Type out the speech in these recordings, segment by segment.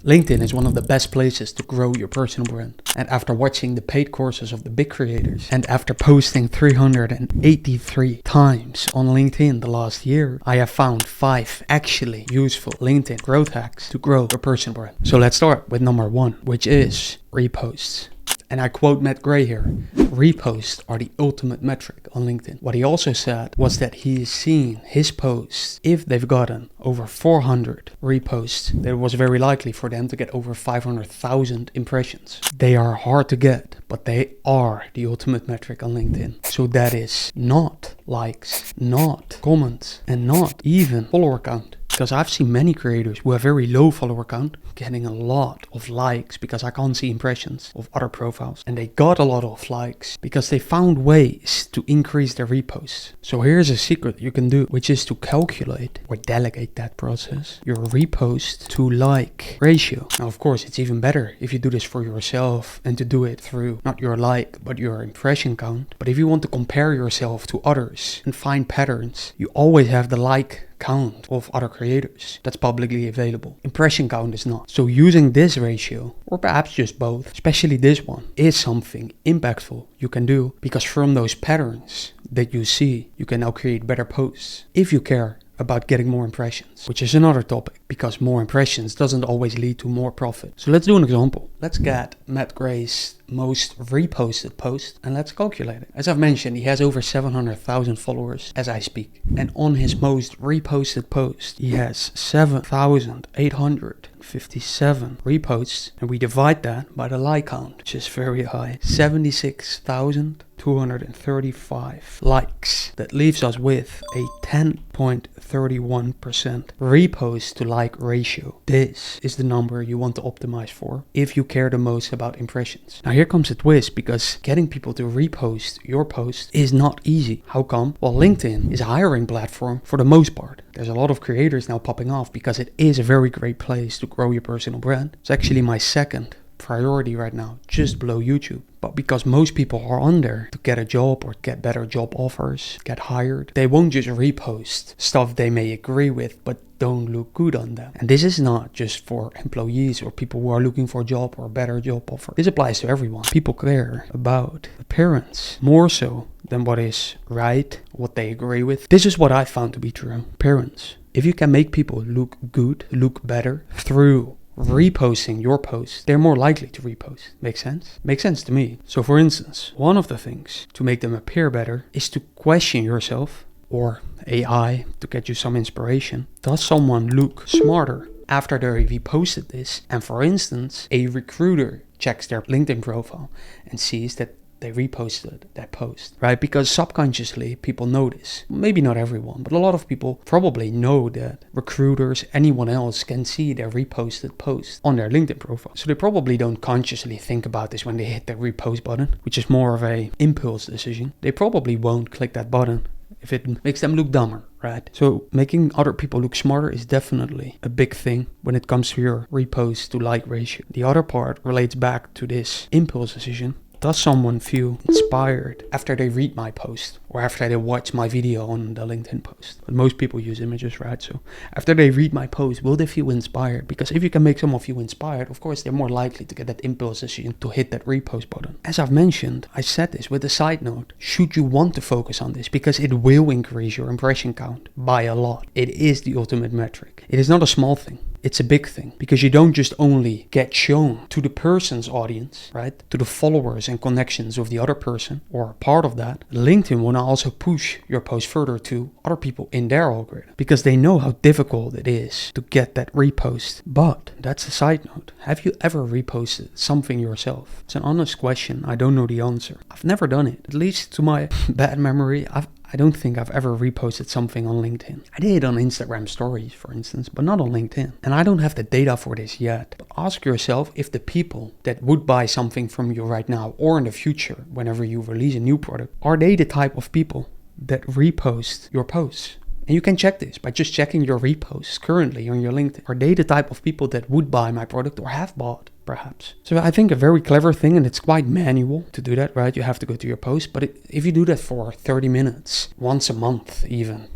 LinkedIn is one of the best places to grow your personal brand. And after watching the paid courses of the big creators, and after posting 383 times on LinkedIn the last year, I have found 5 actually useful LinkedIn growth hacks to grow your personal brand. So let's start with number 1, which is reposts. And I quote Matt Gray here, reposts are the ultimate metric on LinkedIn. What he also said was that he's seen his posts, if they've gotten over 400 reposts, that it was very likely for them to get over 500,000 impressions. They are hard to get, but they are the ultimate metric on LinkedIn. So that is not likes, not comments, and not even follower count. Because I've seen many creators who have very low follower count getting a lot of likes because I can't see impressions of other profiles. And they got a lot of likes because they found ways to increase their reposts. So here's a secret you can do, which is to calculate or delegate that process, your repost to like ratio. Now, of course, it's even better if you do this for yourself and to do it through not your like, but your impression count. But if you want to compare yourself to others and find patterns, you always have the like count of other creators that's publicly available. Impression count is not. So using this ratio, or perhaps just both, especially this one, is something impactful you can do, because from those patterns that you see, you can now create better posts if you care about getting more impressions, which is another topic, because more impressions doesn't always lead to more profit. So let's do an example. Let's get Matt Gray's most reposted post and let's calculate it. As I've mentioned, he has over 700,000 followers as I speak. And on his most reposted post, he has 7,857 reposts. And we divide that by the like count, which is very high. 76,235 likes. That leaves us with a 10.31% repost to like ratio. This is the number you want to optimize for if you care the most about impressions. Now here comes a twist, because getting people to repost your post is not easy. How come? Well, LinkedIn is a hiring platform for the most part. There's a lot of creators now popping off because it is a very great place to grow your personal brand. It's actually my second priority right now, just below YouTube. But because most people are on there to get a job or get better job offers, get hired, they won't just repost stuff they may agree with but don't look good on them. And this is not just for employees or people who are looking for a job or a better job offer. This applies to everyone. People care about appearance more so than what is right, what they agree with. This is what I found to be true. Appearance. If you can make people look good, look better through reposting your post, they're more likely to repost. Makes sense? Makes sense to me. So for instance, one of the things to make them appear better is to question yourself, or AI to get you some inspiration. Does someone look smarter after they reposted this? And for instance, a recruiter checks their LinkedIn profile and sees that they reposted that post, right? Because subconsciously people notice. Maybe not everyone, but a lot of people probably know that recruiters, anyone else can see their reposted post on their LinkedIn profile. So they probably don't consciously think about this when they hit the repost button, which is more of a impulse decision. They probably won't click that button if it makes them look dumber, right? So making other people look smarter is definitely a big thing when it comes to your repost to like ratio. The other part relates back to this impulse decision. Does someone feel inspired after they read my post or after they watch my video on the LinkedIn post? But most people use images, right? So after they read my post, will they feel inspired? Because if you can make someone feel inspired, of course, they're more likely to get that impulse decision to hit that repost button. As I've mentioned, I said this with a side note. Should you want to focus on this? Because it will increase your impression count by a lot. It is the ultimate metric. It is not a small thing. It's a big thing, because you don't just only get shown to the person's audience, right? To the followers and connections of the other person or part of that. LinkedIn will now also push your post further to other people in their algorithm, because they know how difficult it is to get that repost. But that's a side note. Have you ever reposted something yourself? It's an honest question. I don't know the answer. I've never done it. At least to my bad memory, I don't think I've ever reposted something on LinkedIn. I did on Instagram stories, for instance, but not on LinkedIn. And I don't have the data for this yet. But ask yourself if the people that would buy something from you right now or in the future, whenever you release a new product, are they the type of people that repost your posts? And you can check this by just checking your reposts currently on your LinkedIn. Are they the type of people that would buy my product or have bought? Perhaps. So I think a very clever thing, and it's quite manual to do that, right? You have to go to your post, but if you do that for 30 minutes, once a month even,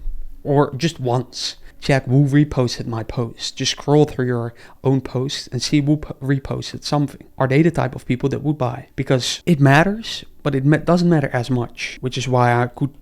or just once, check who reposted my post. Just scroll through your own posts and see who reposted something. Are they the type of people that would buy? Because it matters, but it doesn't matter as much, which is why I could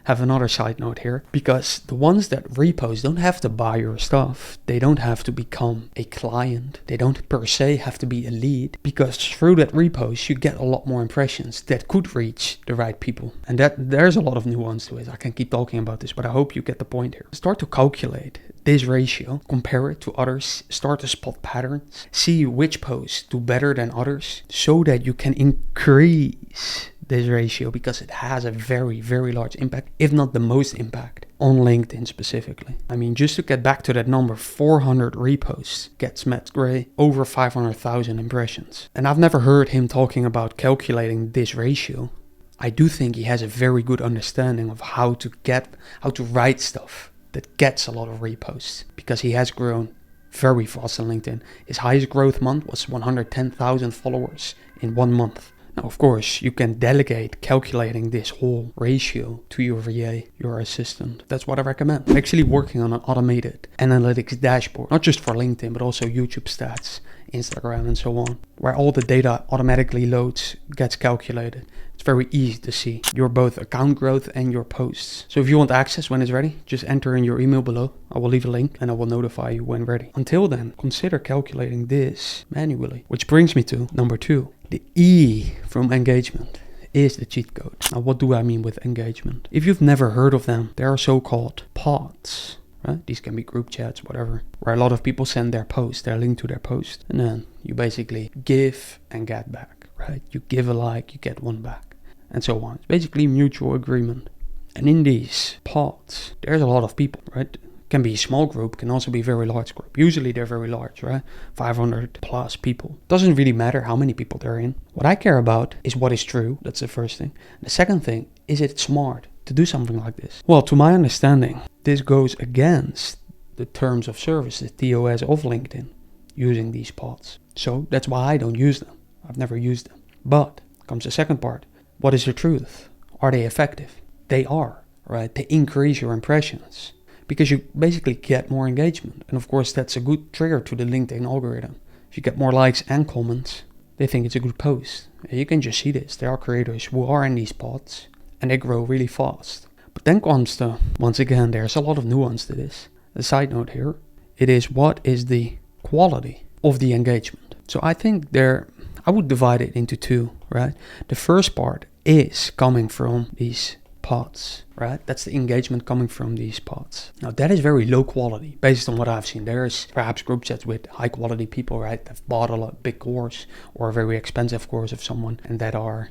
have another side note here. Because the ones that repost don't have to buy your stuff. They don't have to become a client. They don't per se have to be a lead. Because through that repost, you get a lot more impressions that could reach the right people. And there's a lot of nuance to it. I can keep talking about this, but I hope you get the point here. Start to calculate this ratio, compare it to others, start to spot patterns, see which posts do better than others, so that you can increase this ratio, because it has a very, very large impact, if not the most impact, on LinkedIn specifically. I mean, just to get back to that number, 400 reposts gets Matt Gray over 500,000 impressions. And I've never heard him talking about calculating this ratio. I do think he has a very good understanding of how to write stuff that gets a lot of reposts, because he has grown very fast on LinkedIn. His highest growth month was 110,000 followers in 1 month. Now, of course, you can delegate calculating this whole ratio to your VA, your assistant. That's what I recommend. I'm actually working on an automated analytics dashboard, not just for LinkedIn, but also YouTube stats, Instagram, and so on, where all the data automatically loads, gets calculated. It's very easy to see your both account growth and your posts. So if you want access when it's ready, just enter in your email below. I will leave a link and I will notify you when ready. Until then, consider calculating this manually. Which brings me to number 2. The E from engagement is the cheat code. Now, what do I mean with engagement? If you've never heard of them, they are so-called pods. Right? These can be group chats, whatever, where a lot of people send their post, their link to their post, and then you basically give and get back, right? You give a like, you get one back, and so on. It's basically mutual agreement. And in these pods, there's a lot of people, right? Can be a small group, can also be a very large group. Usually they're very large, right? 500 plus people. Doesn't really matter how many people they're in. What I care about is what is true. That's the first thing. The second thing, is it smart to do something like this? Well, to my understanding, this goes against the terms of service, the TOS of LinkedIn, using these pods. So that's why I don't use them. I've never used them. But comes the second part. What is the truth? Are they effective? They are, right? They increase your impressions, because you basically get more engagement. And of course, that's a good trigger to the LinkedIn algorithm. If you get more likes and comments, they think it's a good post. And you can just see this. There are creators who are in these pods and they grow really fast. But then comes the, once again, there's a lot of nuance to this. A side note here, it is what is the quality of the engagement. So I think I would divide it into 2, right? The first part is coming from these pods, right? That's the engagement coming from these pods. Now that is very low quality based on what I've seen. There's perhaps group chats with high quality people, right? That bought a big course or a very expensive course of someone, and that are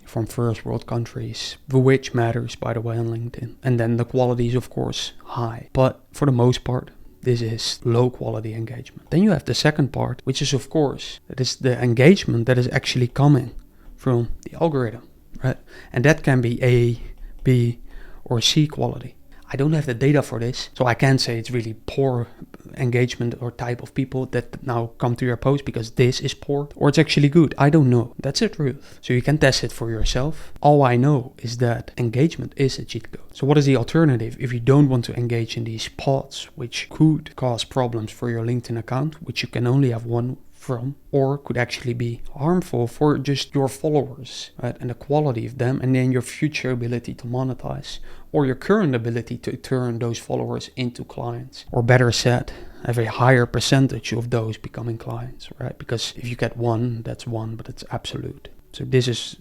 from first world countries, which matters, by the way, on LinkedIn. And then the quality is of course high, but for the most part, this is low quality engagement. Then you have the second part, which is of course, that is the engagement that is actually coming from the algorithm, right? And that can be A, B, or C quality. I don't have the data for this, so I can't say it's really poor engagement or type of people that now come to your post because this is poor, or it's actually good. I don't know. That's the truth. So you can test it for yourself. All I know is that engagement is a cheat code. So what is the alternative if you don't want to engage in these pods, which could cause problems for your LinkedIn account, which you can only have one from, or could actually be harmful for just your followers, right? And the quality of them, and then your future ability to monetize, or your current ability to turn those followers into clients, or better said, have a higher percentage of those becoming clients, right? Because if you get one, that's one, but it's absolute. So this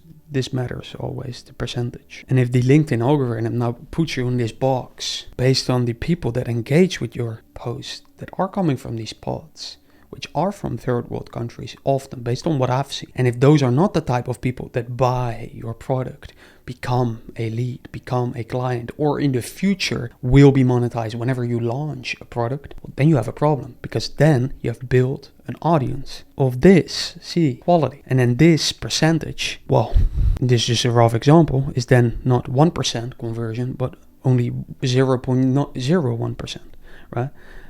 matters always, the percentage. And if the LinkedIn algorithm now puts you in this box based on the people that engage with your post that are coming from these pods, which are from third world countries, often based on what I've seen. And if those are not the type of people that buy your product, become a lead, become a client, or in the future will be monetized whenever you launch a product, well, then you have a problem, because then you have built an audience of this quality. And then this percentage, well, this is just a rough example, is then not 1% conversion, but only 0.01%, right?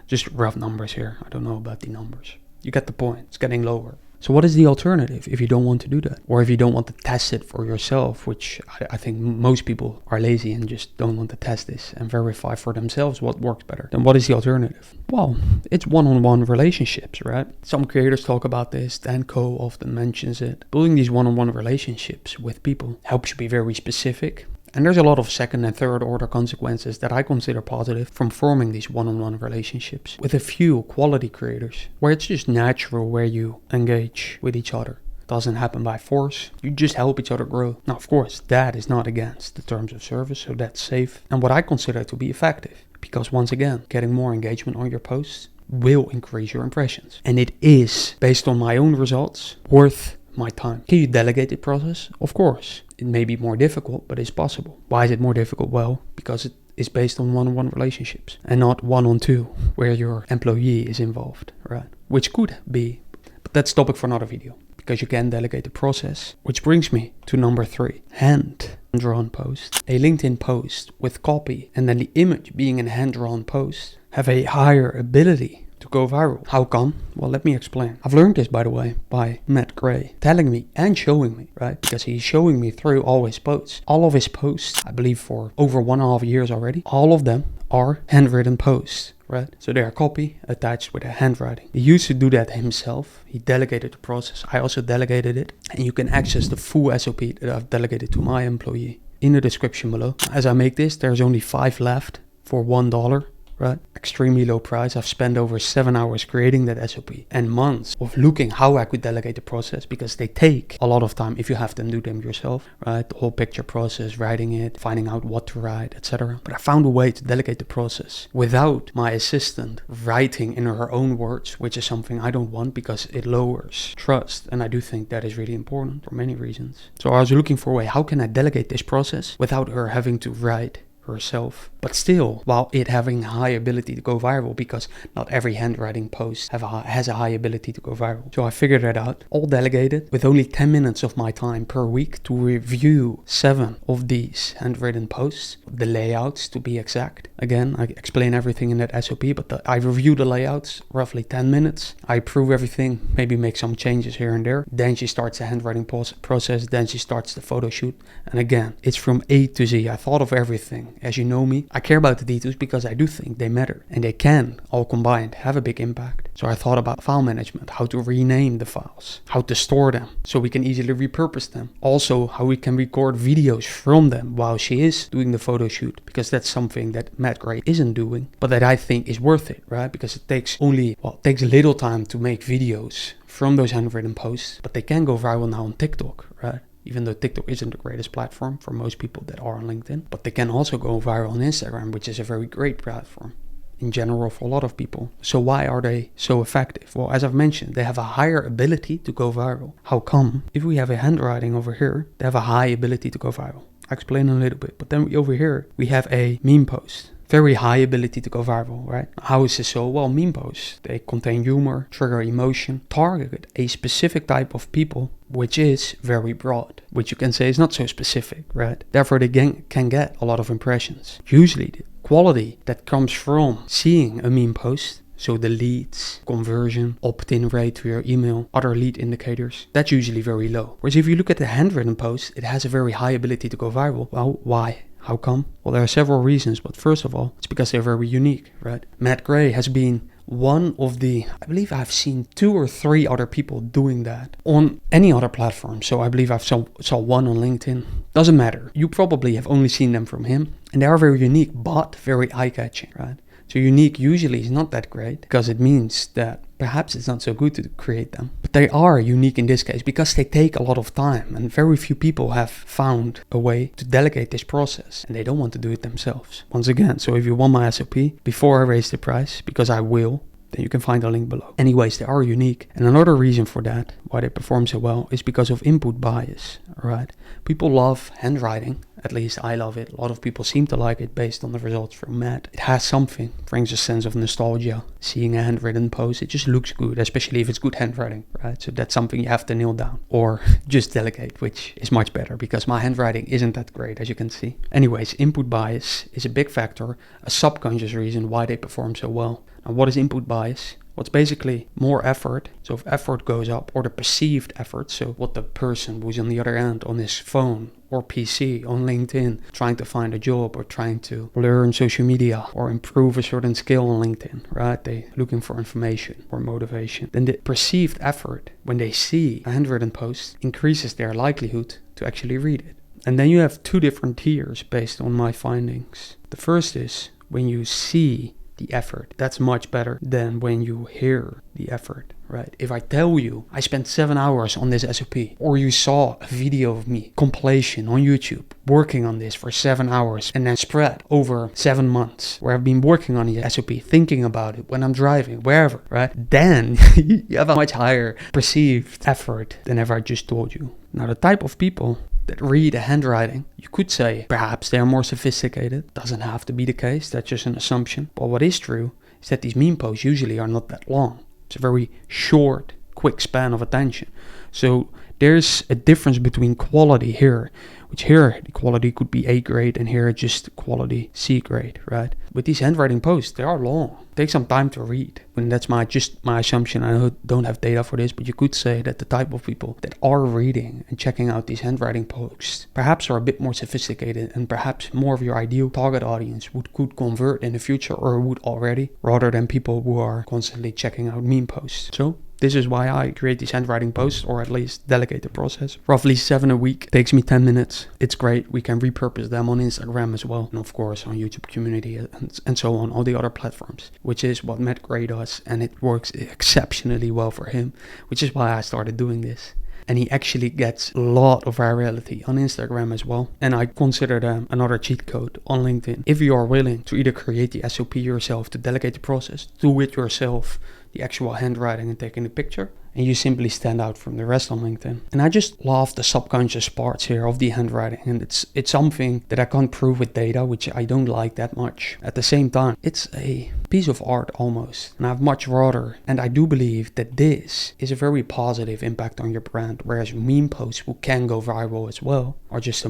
Just rough numbers here. I don't know about the numbers. You get the point. It's getting lower. So what is the alternative if you don't want to do that? Or if you don't want to test it for yourself, which I think most people are lazy and just don't want to test this and verify for themselves what works better. Then what is the alternative? Well, it's one-on-one relationships, right? Some creators talk about this. Dan Koe often mentions it. Building these one-on-one relationships with people helps you be very specific. And there's a lot of second and third order consequences that I consider positive from forming these one-on-one relationships with a few quality creators, where it's just natural where you engage with each other. It doesn't happen by force. You just help each other grow. Now, of course, that is not against the terms of service, so that's safe. And what I consider to be effective, because once again, getting more engagement on your posts will increase your impressions. And it is, based on my own results, worth my time. Can you delegate the process? Of course. It may be more difficult, but it's possible. Why is it more difficult? Well, because it is based on one-on-one relationships and not one-on-two where your employee is involved, right? Which could be, but that's topic for another video, because you can delegate the process. Which brings me to number 3, hand-drawn post. A LinkedIn post with copy and then the image being a hand-drawn post have a higher ability to go viral. How come? Well, let me explain. I've learned this, by the way, by Matt Gray telling me and showing me, right? Because he's showing me through all his posts. All of his posts, I believe for over 1.5 years already, all of them are handwritten posts, right? So they are copy attached with a handwriting. He used to do that himself. He delegated the process. I also delegated it. And you can access the full SOP that I've delegated to my employee in the description below. As I make this, there's only 5 left for $1. Right? Extremely low price. I've spent over 7 hours creating that SOP and months of looking how I could delegate the process, because they take a lot of time if you have to do them yourself, right? The whole picture process, writing it, finding out what to write, etc. But I found a way to delegate the process without my assistant writing in her own words, which is something I don't want because it lowers trust. And I do think that is really important for many reasons. So I was looking for a way, how can I delegate this process without her having to write herself, but still while it having high ability to go viral, because not every handwriting post has a high ability to go viral. So I figured that out, all delegated, with only 10 minutes of my time per week to review 7 of these handwritten posts, the layouts to be exact. Again, I explain everything in that SOP, but I review the layouts, roughly 10 minutes. I approve everything, maybe make some changes here and there. Then she starts the handwriting process, then she starts the photo shoot. And again, it's from A to Z. I thought of everything. As you know me, I care about the details because I do think they matter, and they can all combined have a big impact. So I thought about file management, how to rename the files, how to store them so we can easily repurpose them. Also, how we can record videos from them while she is doing the photo shoot, because that's something that Matt Gray isn't doing, but that I think is worth it, right? Because it takes little time to make videos from those handwritten posts, but they can go viral now on TikTok, right? Even though TikTok isn't the greatest platform for most people that are on LinkedIn. But they can also go viral on Instagram, which is a very great platform in general for a lot of people. So why are they so effective? Well, as I've mentioned, they have a higher ability to go viral. How come? If we have a handwriting over here, they have a high ability to go viral. I'll explain a little bit. But then over here, we have a meme post. Very high ability to go viral, right? How is this so? Well, meme posts, they contain humor, trigger emotion, target a specific type of people, which is very broad, which you can say is not so specific, right? Therefore, they can get a lot of impressions. Usually, the quality that comes from seeing a meme post, so the leads, conversion, opt-in rate to your email, other lead indicators, that's usually very low. Whereas if you look at the handwritten post, it has a very high ability to go viral. Well, why? How come? Well, there are several reasons, but first of all, it's because they're very unique, right? Matt Gray has been one of the, I believe I've seen 2 or 3 other people doing that on any other platform. So I believe I've saw one on LinkedIn. Doesn't matter. You probably have only seen them from him, and they are very unique, but very eye-catching, right? So unique usually is not that great, because it means that perhaps it's not so good to create them. But they are unique in this case because they take a lot of time, and very few people have found a way to delegate this process, and they don't want to do it themselves. Once again, so if you want my SOP before I raise the price, because I will, then you can find the link below. Anyways, they are unique. And another reason for that, why they perform so well, is because of input bias, alright? People love handwriting. At least I love it. A lot of people seem to like it based on the results from Matt. It has something, brings a sense of nostalgia. Seeing a handwritten post, it just looks good, especially if it's good handwriting, right? So that's something you have to nail down. Or just delegate, which is much better because my handwriting isn't that great, as you can see. Anyways, input bias is a big factor, a subconscious reason why they perform so well. Now, what is input bias? What's basically more effort. So if effort goes up, or the perceived effort, so what the person who's on the other end on his phone or PC on LinkedIn trying to find a job or trying to learn social media or improve a certain skill on LinkedIn, right? They looking for information or motivation. Then the perceived effort when they see a handwritten post increases their likelihood to actually read it. And then you have two different tiers based on my findings. The first is when you see the effort. That's much better than when you hear the effort, right? If I tell you I spent 7 hours on this SOP, or you saw a video of me, compilation on YouTube, working on this for 7 hours and then spread over 7 months, where I've been working on the SOP, thinking about it when I'm driving, wherever, right? Then you have a much higher perceived effort than if I just told you. Now, the type of people that read a handwriting, you could say perhaps they are more sophisticated. Doesn't have to be the case, that's just an assumption. But what is true is that these meme posts usually are not that long. It's a very short, quick span of attention. So there's a difference between quality here, which here the quality could be A grade and here just quality C grade, right? With these handwriting posts, they are long. Take some time to read. And that's just my assumption. I don't have data for this, but you could say that the type of people that are reading and checking out these handwriting posts perhaps are a bit more sophisticated, and perhaps more of your ideal target audience could convert in the future, or would already, rather than people who are constantly checking out meme posts. So this is why I create these handwriting posts, or at least delegate the process. Roughly 7 a week, takes me 10 minutes. It's great. We can repurpose them on Instagram as well. And of course on YouTube community and so on, all the other platforms, which is what Matt Gray does. And it works exceptionally well for him, which is why I started doing this. And he actually gets a lot of virality on Instagram as well. And I consider them another cheat code on LinkedIn. If you are willing to either create the SOP yourself to delegate the process, do it yourself, the actual handwriting and taking the picture, and you simply stand out from the rest on LinkedIn. And I just love the subconscious parts here of the handwriting, and it's something that I can't prove with data, which I don't like that much. At the same time, it's a piece of art almost, and I'd much rather, and I do believe that this is a very positive impact on your brand, whereas meme posts who can go viral as well are just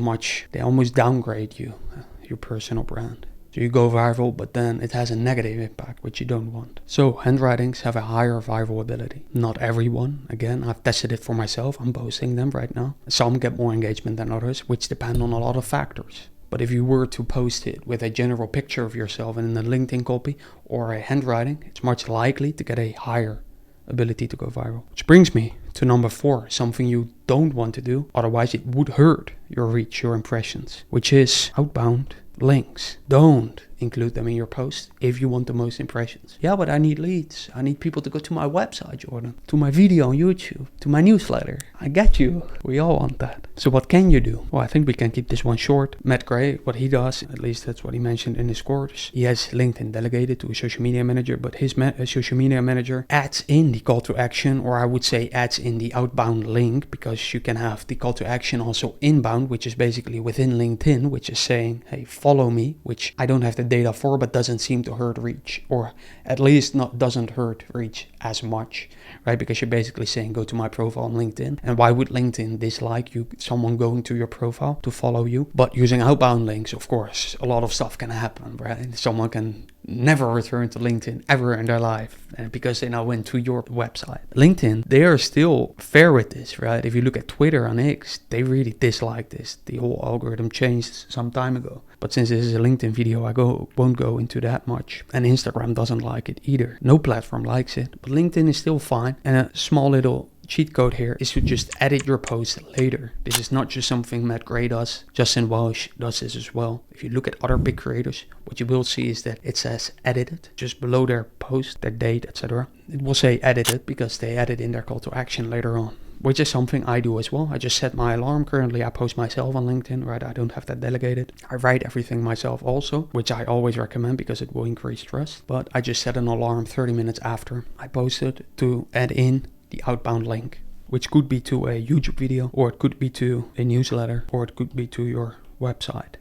they almost downgrade you, your personal brand. So you go viral, but then it has a negative impact, which you don't want. So handwritings have a higher viral ability. Not everyone. Again, I've tested it for myself. I'm posting them right now. Some get more engagement than others, which depend on a lot of factors. But if you were to post it with a general picture of yourself in a LinkedIn copy or a handwriting, it's much likely to get a higher ability to go viral. Which brings me to number 4, something you don't want to do, otherwise it would hurt your reach, your impressions, which is outbound links. Don't include them in your post if you want the most impressions. Yeah, but I need leads. I need people to go to my website, Jordan, to my video on YouTube, to my newsletter. I get you. We all want that. So what can you do? Well, I think we can keep this one short. Matt Gray, what he does, at least that's what he mentioned in his course. He has LinkedIn delegated to a social media manager, but his social media manager adds in the call to action, or I would say adds in the outbound link, because you can have the call to action also inbound, which is basically within LinkedIn, which is saying, hey, follow me, which I don't have the data for, but doesn't seem to hurt reach, or at least doesn't hurt reach as much, right? Because you're basically saying, go to my profile on LinkedIn. And why would LinkedIn dislike someone going to your profile to follow you? But using outbound links, of course, a lot of stuff can happen, right? Someone can never return to LinkedIn ever in their life, and because they now went to your website. LinkedIn, they are still fair with this, right? If you look at Twitter and X, they really dislike this. The whole algorithm changed some time ago. But since this is a LinkedIn video, I won't go into that much. And Instagram doesn't like it either. No platform likes it, but LinkedIn is still fine. And a small little cheat code here is to just edit your post later. This is not just something Matt Gray does. Justin Welsh does this as well. If you look at other big creators, what you will see is that it says edited just below their post, their date, etc. It will say edited because they added in their call to action later on, which is something I do as well. I just set my alarm. Currently, I post myself on LinkedIn, right? I don't have that delegated. I write everything myself also, which I always recommend because it will increase trust. But I just set an alarm 30 minutes after I posted to add in the outbound link, which could be to a YouTube video, or it could be to a newsletter, or it could be to your website.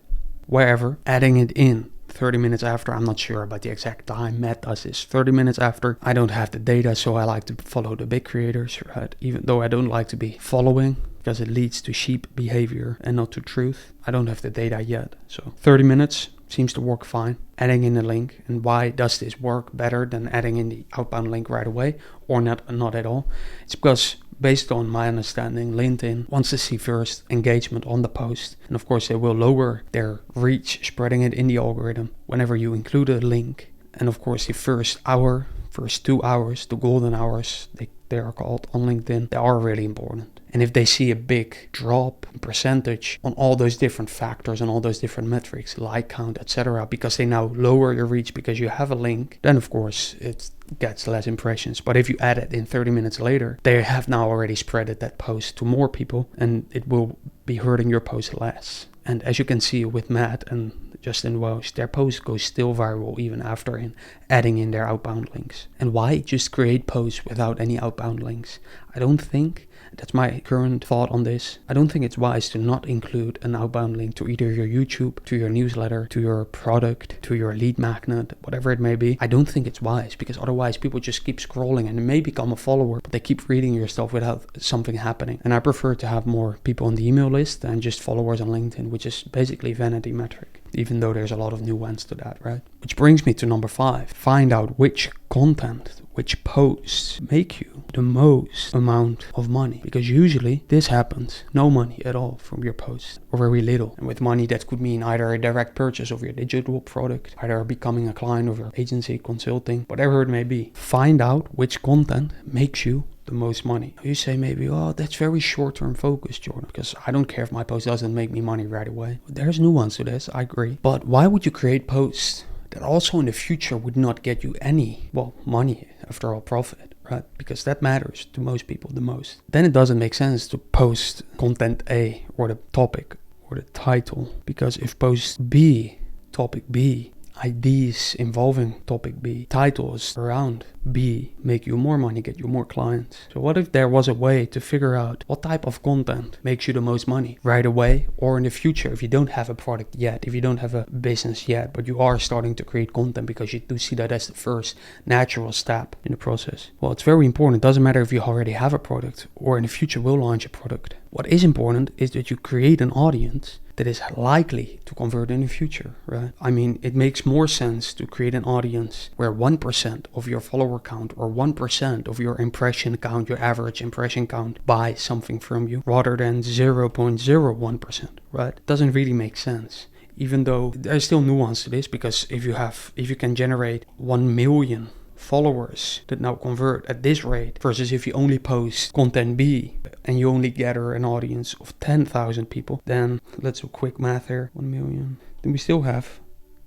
Wherever, adding it in 30 minutes after. I'm not sure about the exact time. Matt does this 30 minutes after. I don't have the data, so I like to follow the big creators, right? Even though I don't like to be following, because it leads to sheep behavior and not to truth. I don't have the data yet. So 30 minutes seems to work fine. Adding in a link. And why does this work better than adding in the outbound link right away, or not at all? It's because, based on my understanding, LinkedIn wants to see first engagement on the post. And of course, they will lower their reach, spreading it in the algorithm whenever you include a link. And of course, the first 2 hours, the golden hours, they are called on LinkedIn, they are really important. And if they see a big drop in percentage on all those different factors and all those different metrics, like count, etc., because they now lower your reach because you have a link, then of course it gets less impressions. But if you add it in 30 minutes later, they have now already spreaded that post to more people, and it will be hurting your post less. And as you can see with Matt and Justin Welsh, their post goes still viral even after adding in their outbound links. And why just create posts without any outbound links? I don't think, that's my current thought on this, I don't think it's wise to not include an outbound link to either your YouTube, to your newsletter, to your product, to your lead magnet, whatever it may be. I don't think it's wise, because otherwise people just keep scrolling and they may become a follower, but they keep reading your stuff without something happening. And I prefer to have more people on the email list than just followers on LinkedIn, which is basically vanity metric, even though there's a lot of nuance to that, right? Which brings me to number 5. Find out which content, which posts make you the most amount of money. Because usually this happens, no money at all from your posts, or very little. And with money, that could mean either a direct purchase of your digital product, either becoming a client of your agency, consulting, whatever it may be. Find out which content makes you the most money. You say maybe, oh, that's very short-term focused, Jordan, because I don't care if my post doesn't make me money right away. There's nuance to this, I agree. But why would you create posts that also in the future would not get you any, money, after all, profit, right? Because that matters to most people the most. Then it doesn't make sense to post content A, or the topic, or the title, because if post B, topic B, ideas involving topic B, titles around B make you more money, get you more clients. So what if there was a way to figure out what type of content makes you the most money right away, or in the future, if you don't have a product yet, if you don't have a business yet, but you are starting to create content because you do see that as the first natural step in the process? Well, it's very important. It doesn't matter if you already have a product or in the future will launch a product. What is important is that you create an audience that is likely to convert in the future, right? I mean, it makes more sense to create an audience where 1% of your follower count or 1% of your impression count, your average impression count, buys something from you, rather than 0.01%, right? It doesn't really make sense. Even though there's still nuance to this, because if you can generate 1 million followers that now convert at this rate, versus if you only post content B and you only gather an audience of 10,000 people, then let's do quick math here. 1 million. Then we still have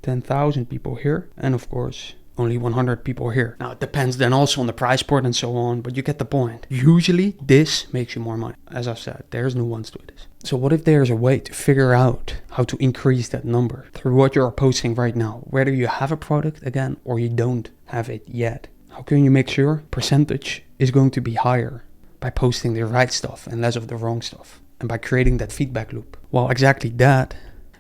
10,000 people here, and of course only 100 people here. Now it depends then also on the price point and so on, but you get the point. Usually this makes you more money. As I said, there's nuance to it. So what if there's a way to figure out how to increase that number through what you're posting right now, whether you have a product again or you don't have it yet? How can you make sure percentage is going to be higher? By posting the right stuff and less of the wrong stuff, and by creating that feedback loop. Well, exactly that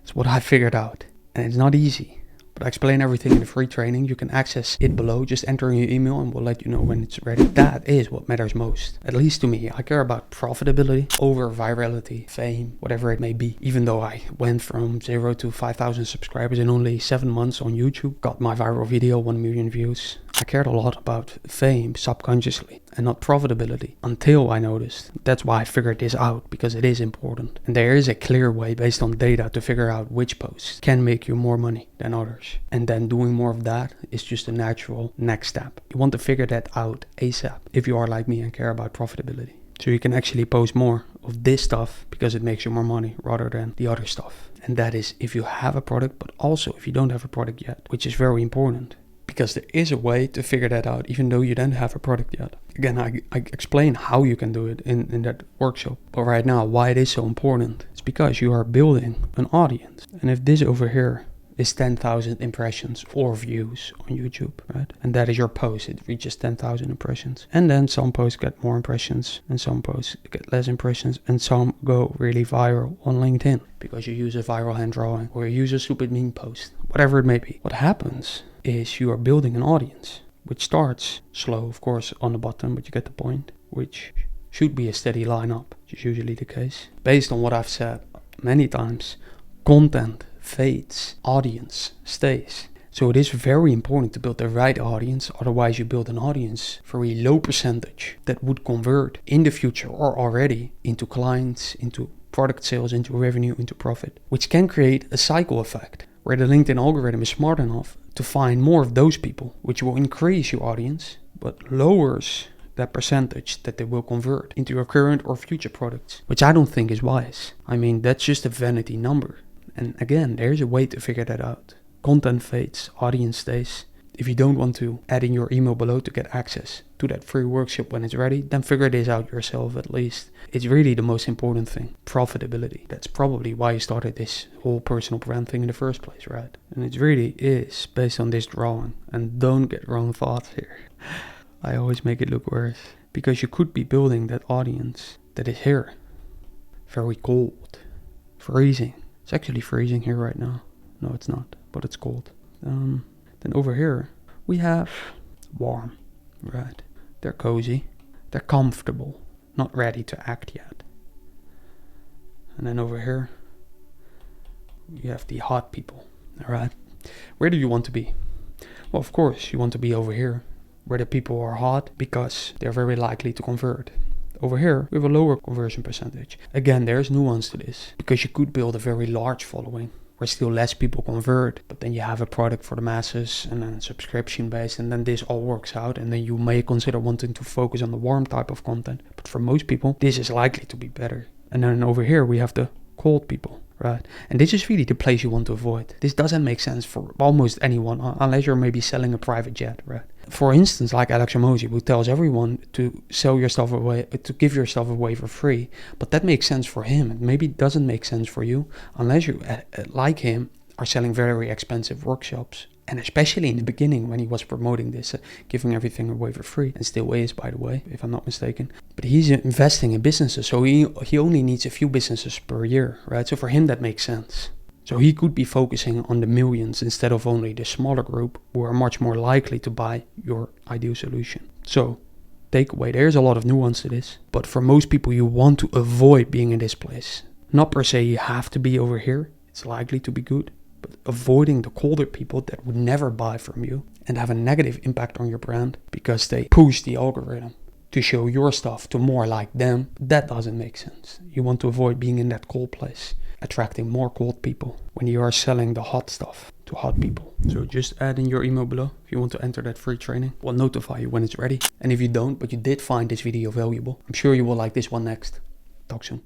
is what I figured out, and it's not easy. But I explain everything in the free training. You can access it below. Just enter in your email and we'll let you know when it's ready. That is what matters most. At least to me. I care about profitability over virality, fame, whatever it may be. Even though I went from 0 to 5,000 subscribers in only 7 months on YouTube. Got my viral video 1 million views. I cared a lot about fame subconsciously and not profitability until I noticed. That's why I figured this out, because it is important. And there is a clear way based on data to figure out which posts can make you more money than others. And then doing more of that is just a natural next step. You want to figure that out ASAP if you are like me and care about profitability. So you can actually post more of this stuff because it makes you more money rather than the other stuff. And that is if you have a product, but also if you don't have a product yet, which is very important. Because there is a way to figure that out, even though you don't have a product yet. Again, I explain how you can do it in that workshop. But right now, why it is so important, it's because you are building an audience. And if this over here is 10,000 impressions or views on YouTube, right? And that is your post, it reaches 10,000 impressions. And then some posts get more impressions, and some posts get less impressions, and some go really viral on LinkedIn because you use a viral hand drawing or you use a stupid meme post, whatever it may be. What happens is you are building an audience, which starts slow, of course, on the bottom, but you get the point, which should be a steady line up, which is usually the case. Based on what I've said many times, content fades, audience stays. So it is very important to build the right audience, otherwise you build an audience for a low percentage that would convert in the future or already into clients, into product sales, into revenue, into profit, which can create a cycle effect where the LinkedIn algorithm is smart enough to find more of those people, which will increase your audience, but lowers that percentage that they will convert into your current or future products, which I don't think is wise. I mean, that's just a vanity number. And again, there's a way to figure that out. Content fades, audience stays. If you don't want to add in your email below to get access to that free workshop when it's ready, then figure this out yourself at least. It's really the most important thing, profitability. That's probably why you started this whole personal brand thing in the first place, right? And it really is based on this drawing. And don't get wrong thoughts here. I always make it look worse. Because you could be building that audience that is here. Very cold. Freezing. It's actually freezing here right now. No, it's not, but it's cold. Then over here, we have warm, right? They're cozy, they're comfortable, not ready to act yet. And then over here, you have the hot people, all right? Where do you want to be? Well, of course, you want to be over here, where the people are hot because they're very likely to convert. Over here, we have a lower conversion percentage. Again, there's nuance to this, because you could build a very large following where still less people convert, but then you have a product for the masses and then subscription based, and then this all works out, and then you may consider wanting to focus on the warm type of content. But for most people, this is likely to be better. And then over here, we have the cold people, right? And this is really the place you want to avoid. This doesn't make sense for almost anyone, unless you're maybe selling a private jet, right? For instance, like Alex Hormozi, who tells everyone to sell your stuff away, to give your stuff away for free. But that makes sense for him. It maybe doesn't make sense for you, unless you, like him, are selling very expensive workshops. And especially in the beginning when he was promoting this, giving everything away for free, and still is, by the way, if I'm not mistaken. But he's investing in businesses, so he only needs a few businesses per year, right? So for him, that makes sense. So he could be focusing on the millions instead of only the smaller group who are much more likely to buy your ideal solution. So, takeaway, there's a lot of nuance to this. But for most people, you want to avoid being in this place. Not per se you have to be over here. It's likely to be good. But avoiding the colder people that would never buy from you and have a negative impact on your brand because they push the algorithm to show your stuff to more like them, that doesn't make sense. You want to avoid being in that cold place, attracting more cold people when you are selling the hot stuff to hot people. So just add in your email below if you want to enter that free training. We'll notify you when it's ready. And if you don't, but you did find this video valuable, I'm sure you will like this one next. Talk soon.